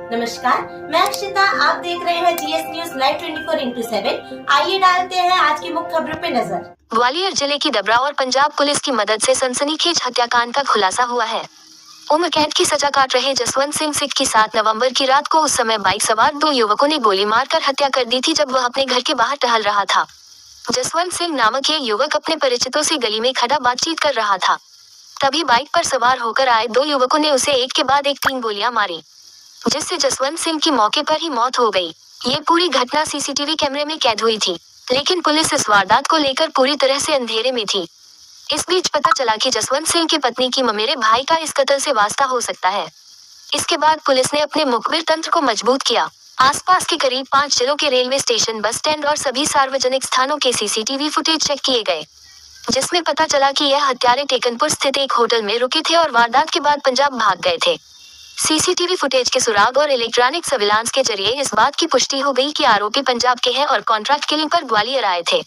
नमस्कार, मैं अक्षिता। आप देख रहे हैं जीएस न्यूज लाइव 24/7। आइए डालते हैं आज की मुख्य खबरों पे नजर। ग्वालियर जिले की डबरा और पंजाब पुलिस की मदद से सनसनीखेज हत्याकांड का खुलासा हुआ है। उम्र कैद की सजा काट रहे जसवंत सिंह सिख की 7 नवंबर की रात को उस समय बाइक सवार 2 युवकों ने गोली मारकर हत्या कर दी थी, जब वह अपने घर के बाहर टहल रहा था। जसवंत सिंह नामक ये युवक अपने परिचितों से गली में खड़ा बातचीत कर रहा था। तभी बाइक पर सवार होकर आए 2 युवकों ने उसे एक के बाद एक 3 गोलियां मारी, जिससे जसवंत सिंह की मौके पर ही मौत हो गई। ये पूरी घटना सीसीटीवी कैमरे में कैद हुई थी, लेकिन पुलिस इस वारदात को लेकर पूरी तरह से अंधेरे में थी। इस बीच पता चला कि जसवंत सिंह की पत्नी की मेरे भाई का इस कत्ल से वास्ता हो सकता है। इसके बाद पुलिस ने अपने मुखबिर तंत्र को मजबूत किया। आसपास के करीब 5 जिलों के रेलवे स्टेशन, बस स्टैंड और सभी सार्वजनिक स्थानों के सीसीटीवी फुटेज चेक किए गए, जिसमें पता चला कि यह हत्यारे टेकनपुर स्थित एक होटल में रुके थे और वारदात के बाद पंजाब भाग गए थे। सीसीटीवी फुटेज के सुराग और इलेक्ट्रॉनिक सर्विलांस के जरिए इस बात की पुष्टि हो गई कि आरोपी पंजाब के हैं और कॉन्ट्रैक्ट किलिंग पर ग्वालियर आए थे।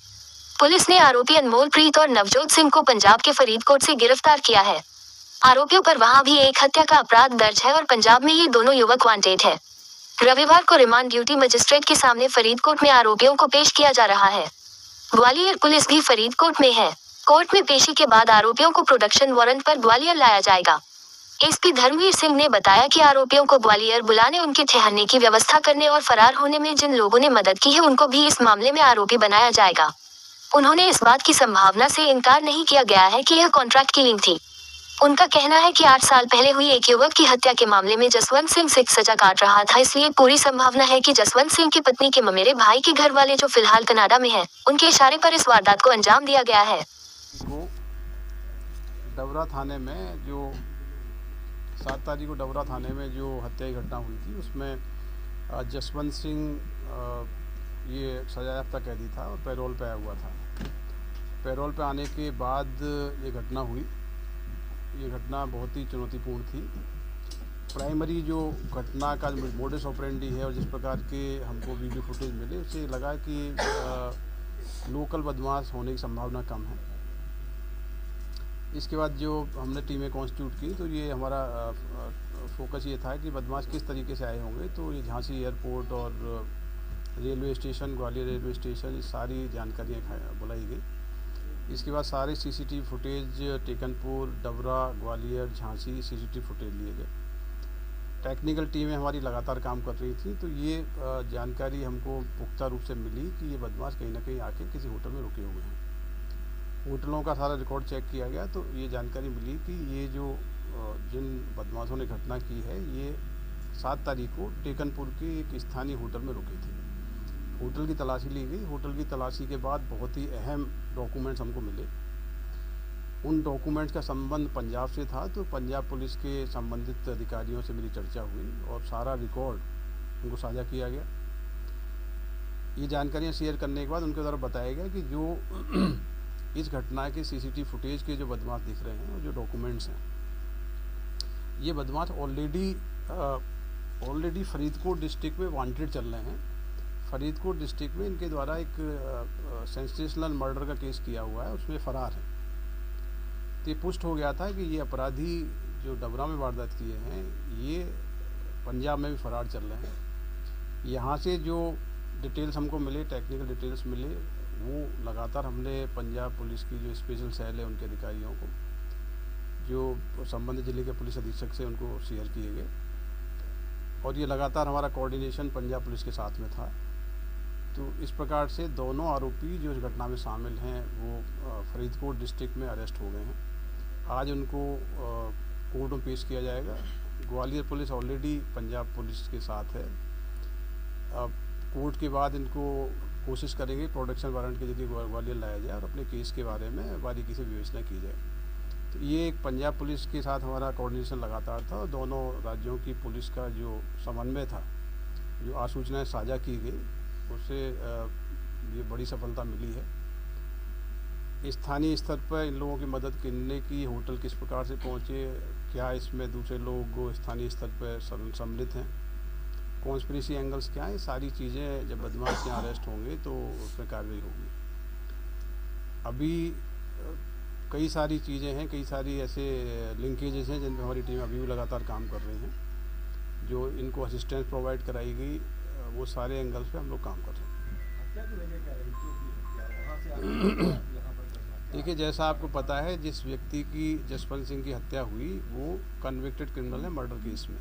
पुलिस ने आरोपी अनमोल प्रीत और नवजोत सिंह को पंजाब के फरीदकोट से गिरफ्तार किया है। आरोपियों पर वहां भी एक हत्या का अपराध दर्ज है और पंजाब में ये दोनों युवक वांटेड है। रविवार को रिमांड ड्यूटी मजिस्ट्रेट के सामने फरीदकोट में आरोपियों को पेश किया जा रहा है। ग्वालियर पुलिस भी फरीदकोट में है। कोर्ट में पेशी के बाद आरोपियों को प्रोडक्शन वारंट पर ग्वालियर लाया जाएगा। एसपी धर्मवीर सिंह ने बताया कि आरोपियों को ग्वालियर बुलाने, उनके ठहरने की व्यवस्था करने और फरार होने में जिन लोगों ने मदद की है उनको भी इस मामले में आरोपी बनाया जाएगा। उन्होंने इस बात की संभावना से इनकार नहीं किया गया है कि यह कॉन्ट्रैक्ट किलिंग थी। उनका कहना है कि 8 साल पहले हुई एक युवक की हत्या के मामले में जसवंत सिंह सिख सजा काट रहा था, इसलिए पूरी संभावना है कि जसवंत सिंह की पत्नी के मेरे भाई के घर वाले, जो फिलहाल कनाडा में हैं, उनके इशारे पर इस वारदात को अंजाम दिया गया है। डबरा थाने में जो 7 तारीख को डबरा थाने में जो हत्या की घटना हुई थी, उसमें जसवंत सिंह ये सजायाफ्ता कैदी था और पैरोल पे आया हुआ था। पैरोल पे आने के बाद ये घटना हुई। ये घटना बहुत ही चुनौतीपूर्ण थी। प्राइमरी जो घटना का मोडस ऑपरेंडी है और जिस प्रकार के हमको वीडियो फुटेज मिले, उससे लगा कि लोकल बदमाश होने की संभावना कम है। इसके बाद जो हमने टीमें कॉन्स्टिट्यूट की, तो ये हमारा फोकस ये था कि बदमाश किस तरीके से आए होंगे। तो ये झांसी एयरपोर्ट और railway station, Gwalior railway station, ये सारी जानकारियाँ बुलाई गई। इसके बाद सारे CCTV footage Tekanpur, Dabra, Gwalior, Jhansi CCTV footage लिए गए। टेक्निकल टीमें हमारी लगातार काम कर रही थी। तो ये जानकारी हमको पुख्ता रूप से मिली कि ये बदमाश कहीं ना कहीं आके किसी होटल में रुके हुए हैं। होटलों का सारा रिकॉर्ड चेक किया गया, तो ये जानकारी मिली कि ये जो जिन बदमाशों ने घटना की है, ये 7 तारीख को टेकनपुर के एक स्थानीय होटल में रुके थे। होटल की तलाशी ली गई। होटल की तलाशी के बाद बहुत ही अहम डॉक्यूमेंट्स हमको मिले। उन डॉक्यूमेंट्स का संबंध पंजाब से था, तो पंजाब पुलिस के संबंधित अधिकारियों से मेरी चर्चा हुई और सारा रिकॉर्ड उनको साझा किया गया। ये जानकारियाँ शेयर करने के बाद उनके द्वारा बताया गया कि जो इस घटना के सीसीटीवी फुटेज के जो बदमाश दिख रहे हैं और जो डॉक्यूमेंट्स हैं, ये बदमाश ऑलरेडी फरीदकोट डिस्ट्रिक्ट में वांटेड चल रहे हैं। फरीदकोट डिस्ट्रिक्ट में इनके द्वारा एक सेंसेशनल मर्डर का केस किया हुआ है, उसमें फ़रार है। तो ये पुष्ट हो गया था कि ये अपराधी जो डबरा में वारदात किए हैं, ये पंजाब में भी फ़रार चल रहे हैं। यहाँ से जो डिटेल्स हमको मिले, टेक्निकल डिटेल्स मिले, वो लगातार हमने पंजाब पुलिस की जो स्पेशल सेल है उनके अधिकारियों को, जो संबंधित जिले के पुलिस अधीक्षक से, उनको शेयर किए गए। और ये लगातार हमारा कोऑर्डिनेशन पंजाब पुलिस के साथ में था। तो इस प्रकार से दोनों आरोपी जो इस घटना में शामिल हैं, वो फरीदकोट डिस्ट्रिक्ट में अरेस्ट हो गए हैं। आज उनको कोर्ट में पेश किया जाएगा। Gwalior police already Punjab police के साथ है। अब कोर्ट के बाद इनको कोशिश करेंगे प्रोडक्शन वारंट के जरिए ग्वालियर लाया जाए और अपने केस के बारे में बारीकी से विवेचना की जाए। तो ये एक पंजाब पुलिस के साथ हमारा कोऑर्डिनेशन लगातार था और दोनों राज्यों की पुलिस का जो समन्वय था, जो आसूचनाएं साझा की गई, उससे ये बड़ी सफलता मिली है। स्थानीय स्तर पर इन लोगों की मदद करने की, होटल किस प्रकार से पहुँचे, क्या इसमें दूसरे लोग स्थानीय स्तर पर सम्मिलित हैं, कॉन्स्पिरेसी एंगल्स क्या है, सारी चीज़ें जब बदमाश यहाँ अरेस्ट होंगे तो उसमें कार्रवाई होगी। अभी कई सारी चीज़ें हैं, कई सारी ऐसे लिंकेजेस हैं जिन पर हमारी टीम अभी भी लगातार काम कर रही हैं। जो इनको असिस्टेंस प्रोवाइड कराई गई, वो सारे एंगल्स पे हम लोग काम कर रहे हैं। देखिए, जैसा आपको पता है, जिस व्यक्ति की जसवंत सिंह की हत्या हुई वो कन्विक्टेड क्रिमिनल है मर्डर केस में।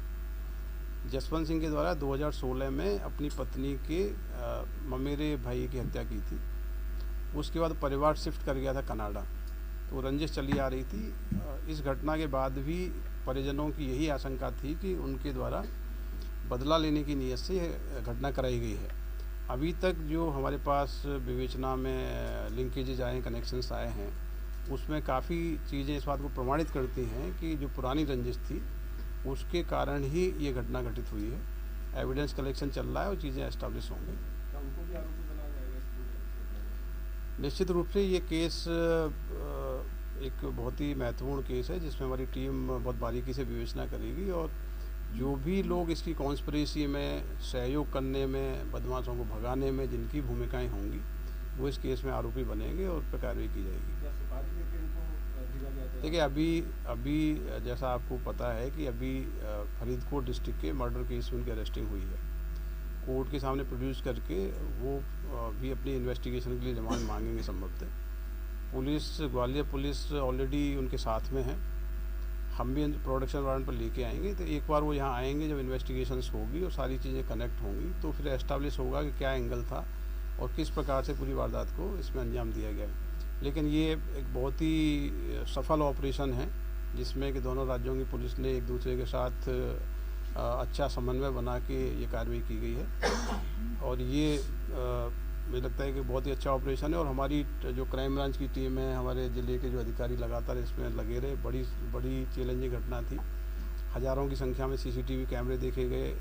जसवंत सिंह के द्वारा 2016 में अपनी पत्नी के ममेरे भाई की हत्या की थी। उसके बाद परिवार शिफ्ट कर गया था कनाडा, तो रंजिश चली आ रही थी। इस घटना के बाद भी परिजनों की यही आशंका थी कि उनके द्वारा बदला लेने की नीयत से यह घटना कराई गई है। अभी तक जो हमारे पास विवेचना में लिंकेजेज आए, कनेक्शंस आए हैं, उसमें काफ़ी चीज़ें इस बात को प्रमाणित करती हैं कि जो पुरानी रंजिश थी उसके कारण ही ये घटना घटित हुई है। एविडेंस कलेक्शन चल रहा है और चीज़ें एस्टैब्लिश होंगी। निश्चित रूप से ये केस एक बहुत ही महत्वपूर्ण केस है जिसमें हमारी टीम बहुत बारीकी से विवेचना करेगी और जो भी लोग इसकी कॉन्स्पिरेसी में सहयोग करने में, बदमाशों को भगाने में जिनकी भूमिकाएं होंगी, वो इस केस में आरोपी बनेंगे और उस पर कार्रवाई की जाएगी। देखिए, अभी जैसा आपको पता है कि अभी फरीदकोट डिस्ट्रिक्ट के मर्डर केस में उनकी अरेस्टिंग हुई है। कोर्ट के सामने प्रोड्यूस करके वो भी अपनी इन्वेस्टिगेशन के लिए रिमांड मांगेंगे संभवतः। पुलिस, ग्वालियर पुलिस ऑलरेडी उनके साथ में है। हम भी प्रोडक्शन वारंट पर लेके आएंगे, तो एक बार वो यहाँ आएंगे, जब इन्वेस्टिगेशंस होगी और सारी चीज़ें कनेक्ट होंगी तो फिर एस्टैब्लिश होगा कि क्या एंगल था और किस प्रकार से पूरी वारदात को इसमें अंजाम दिया गया है। लेकिन ये एक बहुत ही सफल ऑपरेशन है जिसमें कि दोनों राज्यों की पुलिस ने एक दूसरे के साथ अच्छा समन्वय बना के ये कार्रवाई की गई है और ये मुझे लगता है कि बहुत ही अच्छा ऑपरेशन है। और हमारी जो क्राइम ब्रांच की टीम है, हमारे ज़िले के जो अधिकारी लगातार इसमें लगे रहे। बड़ी चैलेंजिंग घटना थी। हज़ारों की संख्या में सीसीटीवी कैमरे देखे गए,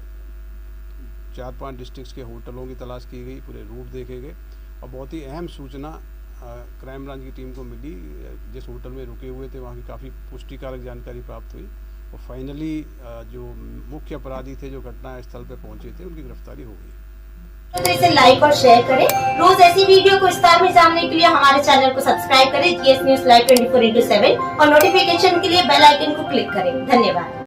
4-5 डिस्ट्रिक्ट्स के होटलों की तलाश की गई, पूरे रूट देखे गए और बहुत ही अहम सूचना क्राइम ब्रांच की टीम को मिली। जिस होटल में रुके हुए थे वहाँ की काफ़ी पुष्टिकारक जानकारी प्राप्त हुई और फाइनली जो मुख्य अपराधी थे जो घटना स्थल पर पहुँचे थे, उनकी गिरफ्तारी हो गई। तो इसे लाइक और शेयर करें। रोज ऐसी वीडियो को विस्तार में जानने के लिए हमारे चैनल को सब्सक्राइब करें, जीएस न्यूज लाइव 24/7 और नोटिफिकेशन के लिए बेल आइकन को क्लिक करें। धन्यवाद।